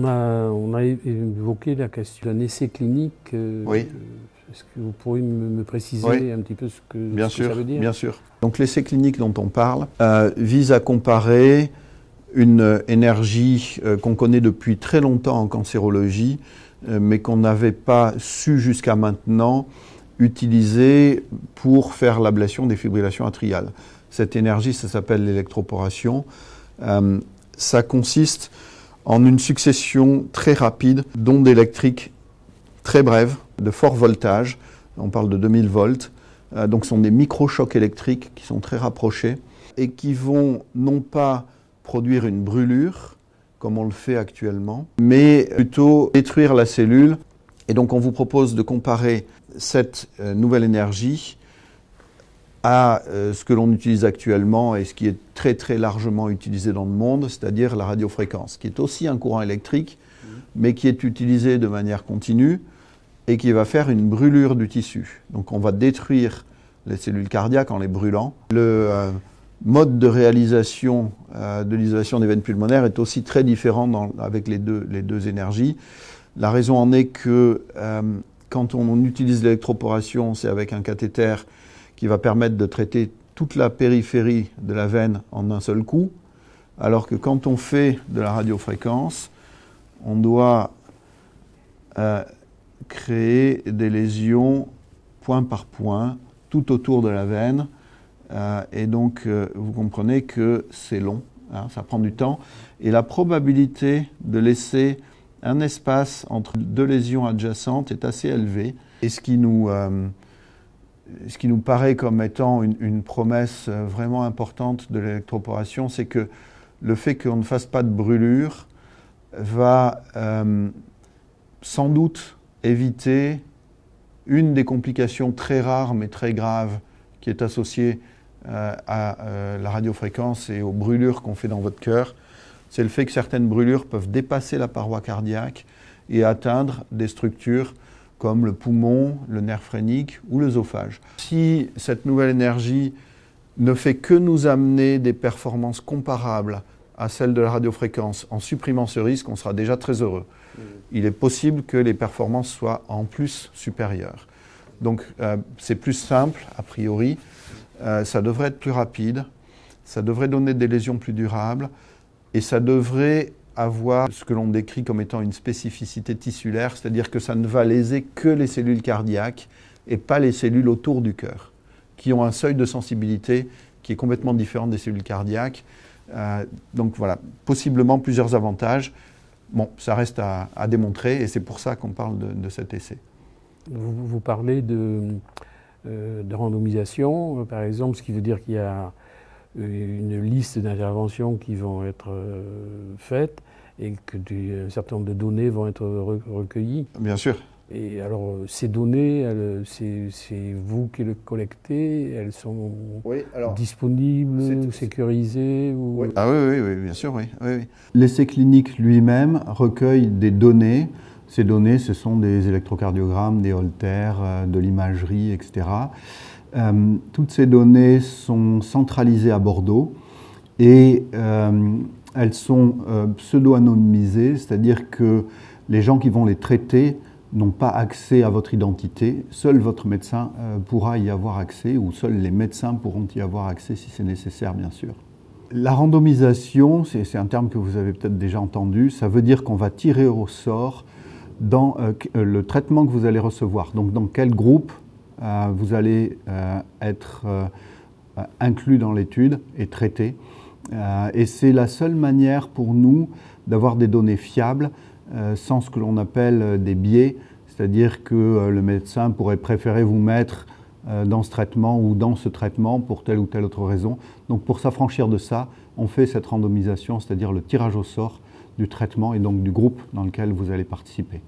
On a évoqué la question d'un essai clinique. Oui. Est-ce que vous pourriez me préciser un petit peu ce que ça veut dire? Bien sûr. Donc l'essai clinique dont on parle vise à comparer une énergie qu'on connaît depuis très longtemps en cancérologie, mais qu'on n'avait pas su jusqu'à maintenant utiliser pour faire l'ablation des fibrillations atriales. Cette énergie, ça s'appelle l'électroporation. Ça consiste en une succession très rapide d'ondes électriques très brèves, de fort voltage. On parle de 2000 volts. Donc ce sont des micro-chocs électriques qui sont très rapprochés et qui vont non pas produire une brûlure, comme on le fait actuellement, mais plutôt détruire la cellule. Et donc on vous propose de comparer cette nouvelle énergie à ce que l'on utilise actuellement et ce qui est très très largement utilisé dans le monde, c'est-à-dire la radiofréquence, qui est aussi un courant électrique, mais qui est utilisé de manière continue et qui va faire une brûlure du tissu. Donc on va détruire les cellules cardiaques en les brûlant. Le mode de réalisation de l'isolation des veines pulmonaires est aussi très différent avec les deux énergies. La raison en est que quand on utilise l'électroporation, c'est avec un cathéter qui va permettre de traiter toute la périphérie de la veine en un seul coup, alors que quand on fait de la radiofréquence, on doit créer des lésions point par point, tout autour de la veine, et donc vous comprenez que c'est long, hein, ça prend du temps, et la probabilité de laisser un espace entre deux lésions adjacentes est assez élevée, et ce qui nous paraît comme étant une promesse vraiment importante de l'électroporation, c'est que le fait qu'on ne fasse pas de brûlure va sans doute éviter une des complications très rares mais très graves qui est associée à la radiofréquence et aux brûlures qu'on fait dans votre cœur. C'est le fait que certaines brûlures peuvent dépasser la paroi cardiaque et atteindre des structures comme le poumon, le nerf phrénique ou l'œsophage. Si cette nouvelle énergie ne fait que nous amener des performances comparables à celles de la radiofréquence en supprimant ce risque, on sera déjà très heureux. Il est possible que les performances soient en plus supérieures. Donc c'est plus simple, a priori, ça devrait être plus rapide, ça devrait donner des lésions plus durables et ça devrait avoir ce que l'on décrit comme étant une spécificité tissulaire, c'est-à-dire que ça ne va léser que les cellules cardiaques et pas les cellules autour du cœur, qui ont un seuil de sensibilité qui est complètement différent des cellules cardiaques. Donc voilà, possiblement plusieurs avantages. Bon, ça reste à démontrer et c'est pour ça qu'on parle de cet essai. Vous parlez de randomisation, par exemple, ce qui veut dire qu'il y a une liste d'interventions qui vont être faites et que un certain nombre de données vont être recueillies. Bien sûr. Et alors, ces données, c'est vous qui les collectez, elles sont disponibles, sécurisées ou... Oui. Ah oui, bien sûr, oui. L'essai clinique lui-même recueille des données. Ces données, ce sont des électrocardiogrammes, des holters, de l'imagerie, etc. Toutes ces données sont centralisées à Bordeaux et elles sont pseudo-anonymisées, c'est-à-dire que les gens qui vont les traiter n'ont pas accès à votre identité. Seul votre médecin pourra y avoir accès, ou seuls les médecins pourront y avoir accès si c'est nécessaire, bien sûr. La randomisation, c'est un terme que vous avez peut-être déjà entendu, ça veut dire qu'on va tirer au sort dans le traitement que vous allez recevoir. Donc dans quel groupe vous allez être inclus dans l'étude et traité. Et c'est la seule manière pour nous d'avoir des données fiables sans ce que l'on appelle des biais, c'est-à-dire que le médecin pourrait préférer vous mettre dans ce traitement ou dans ce traitement pour telle ou telle autre raison. Donc pour s'affranchir de ça, on fait cette randomisation, c'est-à-dire le tirage au sort du traitement et donc du groupe dans lequel vous allez participer.